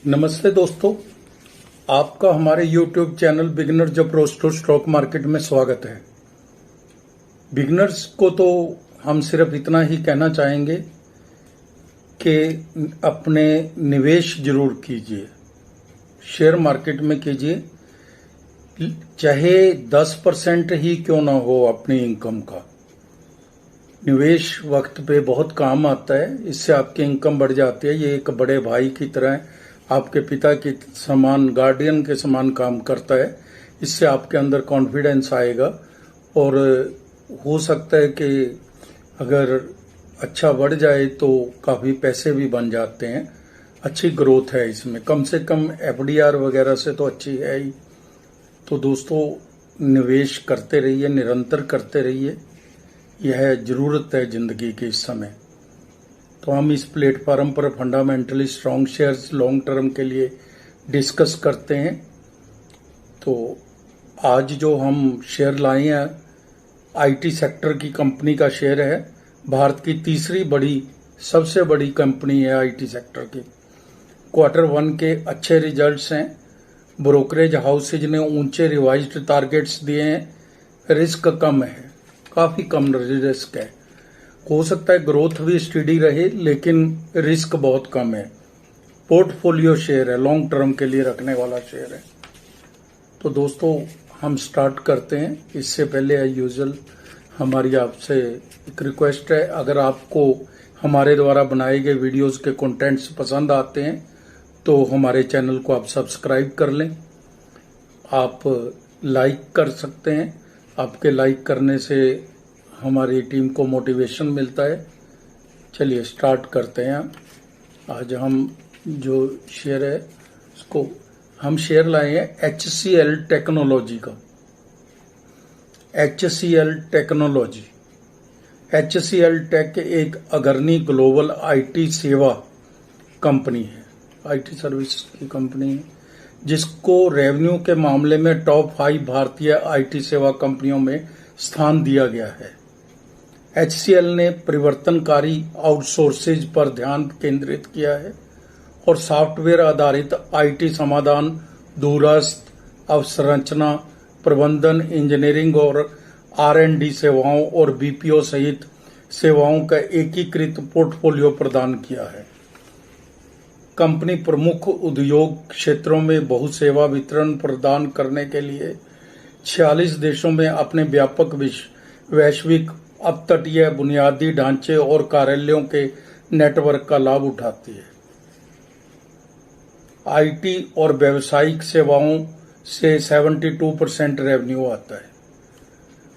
नमस्ते दोस्तों, आपका हमारे YouTube channel beginners approach to stock market में स्वागत है। बिगिनर्स को तो हम सिर्फ इतना ही कहना चाहेंगे कि अपने निवेश जरूर कीजिए, शेयर मार्केट में कीजिए, चाहे 10% ही क्यों ना हो अपनी इनकम का। निवेश वक्त पे बहुत काम आता है, इससे आपकी इनकम बढ़ जाती है। ये एक बड़े भाई की तरह है, आपके पिता के समान, गार्डियन के समान काम करता है। इससे आपके अंदर कॉन्फिडेंस आएगा और हो सकता है कि अगर अच्छा बढ़ जाए तो काफ़ी पैसे भी बन जाते हैं। अच्छी ग्रोथ है इसमें, कम से कम एफडीआर वगैरह से तो अच्छी है ही। तो दोस्तों, निवेश करते रहिए, निरंतर करते रहिए, यह ज़रूरत है ज़िंदगी की इस समय। तो हम इस प्लेटफॉर्म पर fundamentally strong shares long term के लिए डिस्कस करते हैं। तो आज जो हम शेयर लाए हैं, आईटी सेक्टर की कंपनी का शेयर है। भारत की तीसरी सबसे बड़ी कंपनी है आईटी सेक्टर की। Q1 के अच्छे रिजल्ट्स हैं। ब्रोकरेज हाउसेज ने ऊंचे रिवाइज्ड टारगेट्स दिए हैं। रिस्क कम है, काफ़ी कम रिस्क है। हो सकता है ग्रोथ भी स्टडी रहे, लेकिन रिस्क बहुत कम है। पोर्टफोलियो शेयर है, लॉन्ग टर्म के लिए रखने वाला शेयर है। तो दोस्तों, हम स्टार्ट करते हैं। इससे पहले एज यूजुअल हमारी आपसे एक रिक्वेस्ट है, अगर आपको हमारे द्वारा बनाए गए वीडियोस के कंटेंट्स पसंद आते हैं तो हमारे चैनल को आप सब्सक्राइब कर लें। आप लाइक कर सकते हैं, आपके लाइक करने से हमारी टीम को मोटिवेशन मिलता है। चलिए स्टार्ट करते हैं। आज हम जो शेयर है उसको हम शेयर लाए हैं HCL टेक्नोलॉजी का। HCL टेक्नोलॉजी, HCL टेक एक अग्रणी ग्लोबल आईटी सेवा कंपनी है, आईटी सर्विस की कंपनी है, जिसको रेवेन्यू के मामले में टॉप 5 भारतीय आईटी सेवा कंपनियों में स्थान दिया गया है। HCL ने परिवर्तनकारी आउटसोर्सेज पर ध्यान केंद्रित किया है और सॉफ्टवेयर आधारित आईटी समाधान, दूरस्थ अवसंरचना प्रबंधन, इंजीनियरिंग और R&D सेवाओं और BPO सहित सेवाओं का एकीकृत पोर्टफोलियो प्रदान किया है। कंपनी प्रमुख उद्योग क्षेत्रों में बहुसेवा वितरण प्रदान करने के लिए 46 देशों में अपने व्यापक वैश्विक अपतटीय बुनियादी ढांचे और कार्यालयों के नेटवर्क का लाभ उठाती है। आईटी और व्यावसायिक सेवाओं से 72% रेवेन्यू आता है।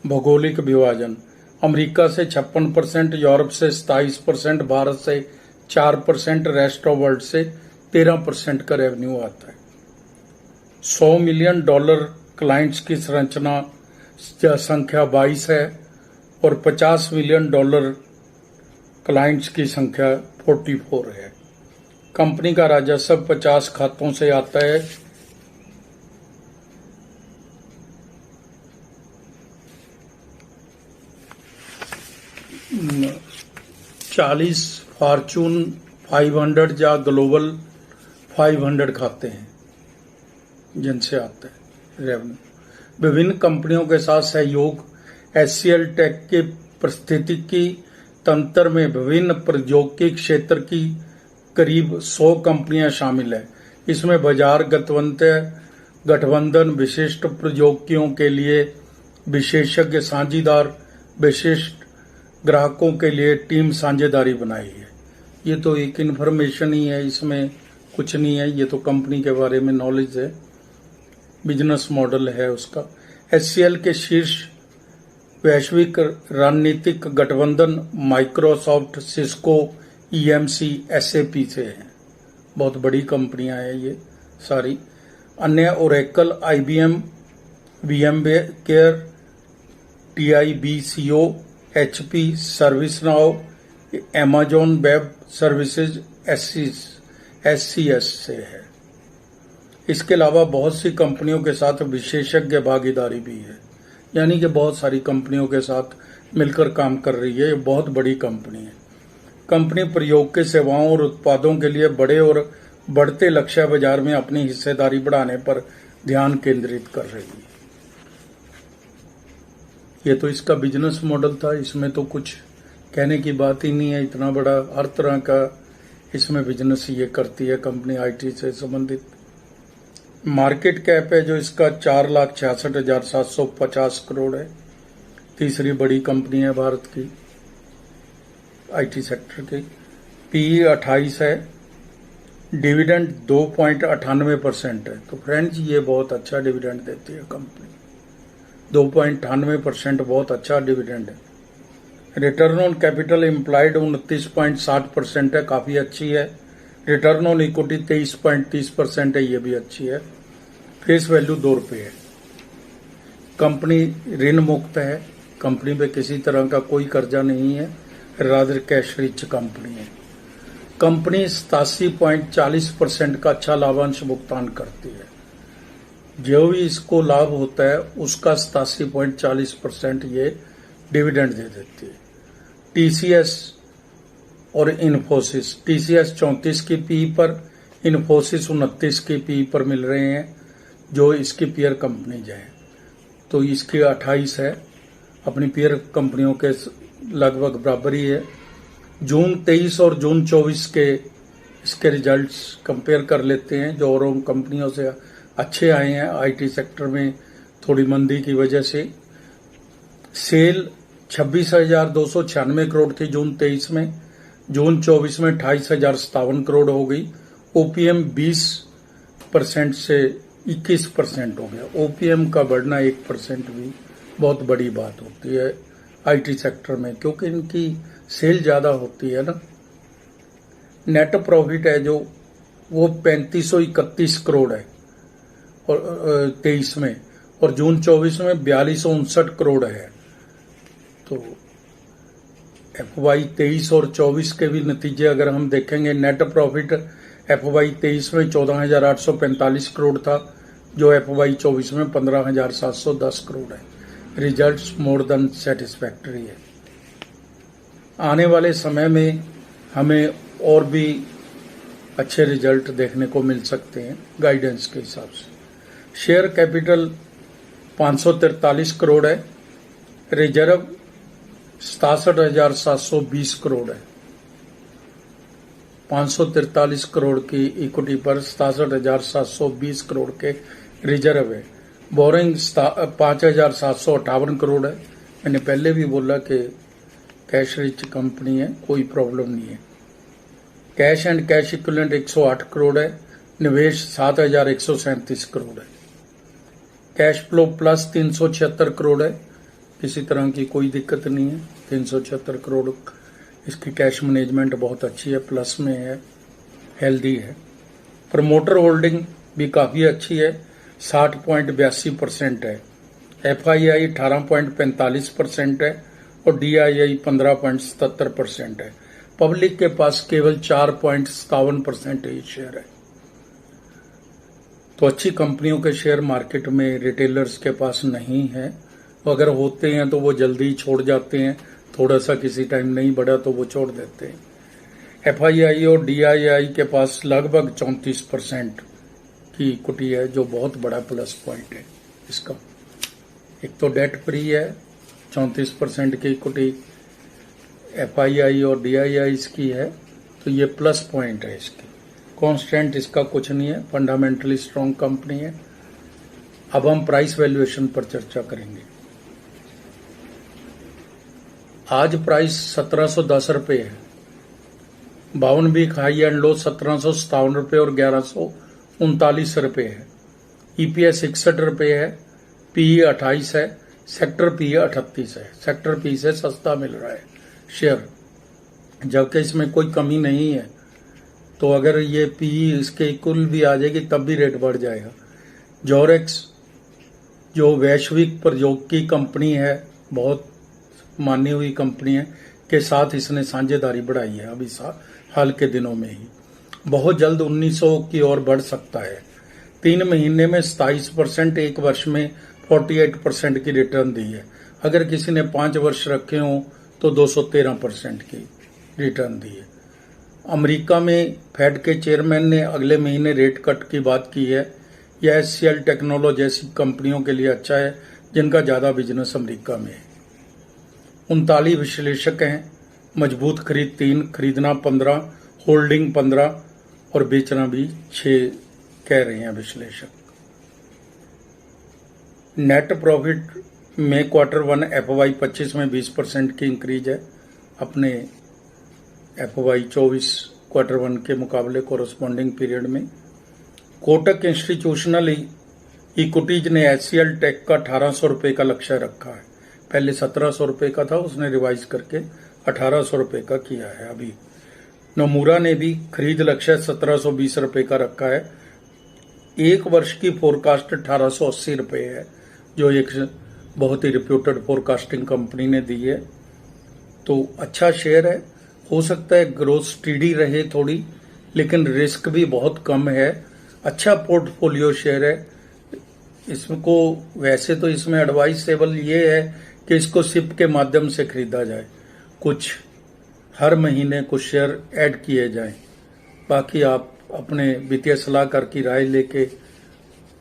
भौगोलिक विभाजन, अमेरिका से 56%, यूरोप से 27%, भारत से 4%, रेस्ट ऑफ वर्ल्ड से 13% का रेवेन्यू आता है। $100 मिलियन क्लाइंट्स की संख्या 22 है और $50 मिलियन क्लाइंट्स की संख्या 44 है। कंपनी का राजस्व 50 खातों से आता है। $40 फॉर्चून 500 या ग्लोबल 500 खाते हैं जिनसे आते हैं रेवेन्यू। विभिन्न कंपनियों के साथ सहयोग। HCL टेक के पारिस्थितिकी तंत्र में विभिन्न प्रौद्योगिकी क्षेत्र की करीब 100 कंपनियां शामिल हैं। इसमें बाजार गठबंधन, विशिष्ट प्रौद्योगिकियों के लिए विशेषज्ञ साझेदार, विशिष्ट ग्राहकों के लिए टीम साझेदारी बनाई है। ये तो एक इन्फॉर्मेशन ही है, इसमें कुछ नहीं है। ये तो कंपनी के बारे में नॉलेज है, बिजनेस मॉडल है उसका। HCL के शीर्ष वैश्विक रणनीतिक गठबंधन माइक्रोसॉफ्ट, सिस्को, EMC, SAP से है। बहुत बड़ी कंपनियां हैं ये सारी। अन्य Oracle, IBM, VMware, TIBCO, HP, ServiceNow, Amazon web services, SCS से है। इसके अलावा बहुत सी कंपनियों के साथ विशेषज्ञ भागीदारी भी है, यानी कि बहुत सारी कंपनियों के साथ मिलकर काम कर रही है। ये बहुत बड़ी कंपनी है। कंपनी प्रयोग के सेवाओं और उत्पादों के लिए बड़े और बढ़ते लक्ष्य बाजार में अपनी हिस्सेदारी बढ़ाने पर ध्यान केंद्रित कर रही है। ये तो इसका बिजनेस मॉडल था, इसमें तो कुछ कहने की बात ही नहीं है। इतना बड़ा हर तरह का इसमें बिजनेस ये करती है कंपनी, आईटी से संबंधित। मार्केट कैप है जो इसका 4,66,750 करोड़ है। तीसरी बड़ी कंपनी है भारत की आईटी सेक्टर की। पीई 28 है। डिविडेंड 2.98% है। तो फ्रेंड्स ये बहुत अच्छा डिविडेंड देती है कंपनी। 2.98% बहुत अच्छा डिविडेंड है। रिटर्न ऑन कैपिटल एम्प्लॉयड 29.60% है, काफी अच्छी है। रिटर्न ऑन इक्विटी 23.30% है, ये भी अच्छी है। फेस वैल्यू 2 रुपये है। कंपनी ऋण मुक्त है। कंपनी पे किसी तरह का कोई कर्जा नहीं है। रादर कैश रिच कंपनी है। कंपनी 87.40% का अच्छा लाभांश भुगतान करती है। जो भी इसको लाभ होता है उसका 87.40% ये डिविडेंड दे देती है। टीसीएस और इन्फोसिस, टीसीएस 34 की पी पर, इन्फोसिस 29 की पी पर मिल रहे हैं, जो इसकी पीयर कंपनीज है। तो इसकी 28 है, अपनी पीयर कंपनियों के लगभग बराबर ही है। जून 23 और जून 24 के इसके रिजल्ट्स कंपेयर कर लेते हैं, जो और कंपनियों से अच्छे आए हैं। आईटी सेक्टर में थोड़ी मंदी की वजह से सेल 26,296 करोड़ थी जून 23 में। जून 24 में 28,057 करोड़ हो गई। ओपीएम 20% से 21% हो गया। ओपीएम का बढ़ना 1% भी बहुत बड़ी बात होती है आईटी सेक्टर में, क्योंकि इनकी सेल ज्यादा होती है ना। नेट प्रॉफिट है जो वो 3531 करोड़ है और 23 में, और जून 24 में 4259 करोड़ है। तो FY 23 और 24 के भी नतीजे अगर हम देखेंगे, नेट प्रॉफिट FY 23 में 14,845 करोड़ था, जो FY 24 में 15,710 करोड़ है। रिजल्ट्स मोर देन सेटिस्फैक्टरी है। आने वाले समय में हमें और भी अच्छे रिजल्ट देखने को मिल सकते हैं गाइडेंस के हिसाब से। शेयर कैपिटल 543 करोड़ है। रिजर्व 67,720 करोड़ है। 543 करोड़ की इक्विटी पर 67,720 करोड़ के रिजर्व है। बोरिंग 5,758 करोड़ है। मैंने पहले भी बोला कि कैश रिच कंपनी है, कोई प्रॉब्लम नहीं है। Cash and cash equivalent 108 crore है। निवेश 7,137 करोड़ है। कैश फ्लो प्लस 376 करोड़ है। किसी तरह की कोई दिक्कत नहीं है। 376 करोड़ इसकी कैश मैनेजमेंट बहुत अच्छी है, प्लस में है, हेल्दी है। प्रमोटर होल्डिंग भी काफी अच्छी है, 60.82% है। FII 18.45% है और DII 15.77% है। पब्लिक के पास केवल 4.57% ही शेयर है। तो अच्छी कंपनियों के शेयर मार्केट में रिटेलर्स के पास नहीं है। अगर होते हैं तो वो जल्दी छोड़ जाते हैं, थोड़ा सा किसी टाइम नहीं बढ़ा तो वो छोड़ देते हैं। FII और DII के पास लगभग 34% की इक्विटी है, जो बहुत बड़ा प्लस पॉइंट है इसका। एक तो डेट फ्री है, 34% की इक्विटी FII और DII इसकी है, तो ये प्लस पॉइंट है इसकी। कांस्टेंट इसका कुछ नहीं है, फंडामेंटली स्ट्रॉन्ग कंपनी है। अब हम प्राइस वैल्यूएशन पर चर्चा करेंगे। आज प्राइस 1710 रुपये है। 52 वीक हाई एंड लो 1757 रुपये और 1139 रुपये है। EPS 61 रुपये है। PE 28 है। सेक्टर PE 38 है। सेक्टर PE से सस्ता मिल रहा है शेयर, जबकि इसमें कोई कमी नहीं है। तो अगर ये PE इसके इक्वल भी आ जाएगी तब भी रेट बढ़ जाएगा। जोरेक्स जो वैश्विक प्रयोग की कंपनी है, बहुत मानी हुई कंपनी है, के साथ इसने साझेदारी बढ़ाई है अभी हाल के दिनों में ही। बहुत जल्द 1900 की ओर बढ़ सकता है। 3 महीने में 27%, 1 वर्ष में 48% की रिटर्न दी है। अगर किसी ने 5 वर्ष रखे हों तो 213% की रिटर्न दी है। अमेरिका में फेड के चेयरमैन ने अगले महीने रेट कट की बात की है। यह HCL टेक्नोलॉजी जैसी कंपनियों के लिए अच्छा है जिनका ज़्यादा बिजनेस अमेरिका में है। 39 विश्लेषक हैं। मजबूत खरीद 3, खरीदना 15, होल्डिंग 15 और बेचना भी 6 कह रहे हैं विश्लेषक। नेट प्रॉफिट में Q1 FY 25 में 20% की इंक्रीज है अपने FY 24 Q1 के मुकाबले कोरस्पॉन्डिंग पीरियड में। कोटक इंस्टीट्यूशनल इक्विटीज ने HCL टेक का 1800 रुपये का लक्ष्य रखा है। पहले 1700 रुपये का था, उसने रिवाइज करके 1800 रुपये का किया है। अभी नोमुरा ने भी खरीद लक्ष्य 1720 रुपये का रखा है। एक वर्ष की फोरकास्ट 1880 रुपये है, जो एक बहुत ही रिप्यूटेड फोरकास्टिंग कंपनी ने दी है। तो अच्छा शेयर है। हो सकता है ग्रोथ स्टीडी रहे थोड़ी, लेकिन रिस्क भी बहुत कम है। अच्छा पोर्टफोलियो शेयर है। इसको वैसे तो इसमें एडवाइसेबल ये है कि इसको सिप के माध्यम से खरीदा जाए, कुछ हर महीने कुछ शेयर ऐड किए जाएं। बाकी आप अपने वित्तीय सलाहकार की राय लेके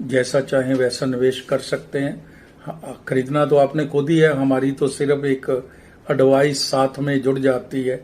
जैसा चाहें वैसा निवेश कर सकते हैं। खरीदना तो आपने खुद ही है, हमारी तो सिर्फ एक एडवाइस साथ में जुड़ जाती है,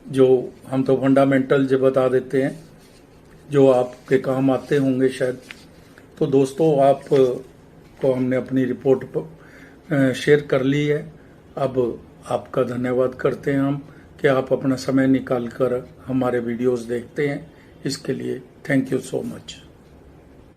जो हम तो फंडामेंटल जो बता देते हैं जो आपके काम आते होंगे शायद। तो दोस्तों, आप को हमने अपनी रिपोर्ट शेयर कर ली है। अब आपका धन्यवाद करते हैं हम कि आप अपना समय निकाल कर हमारे वीडियोस देखते हैं। इसके लिए थैंक यू सो मच।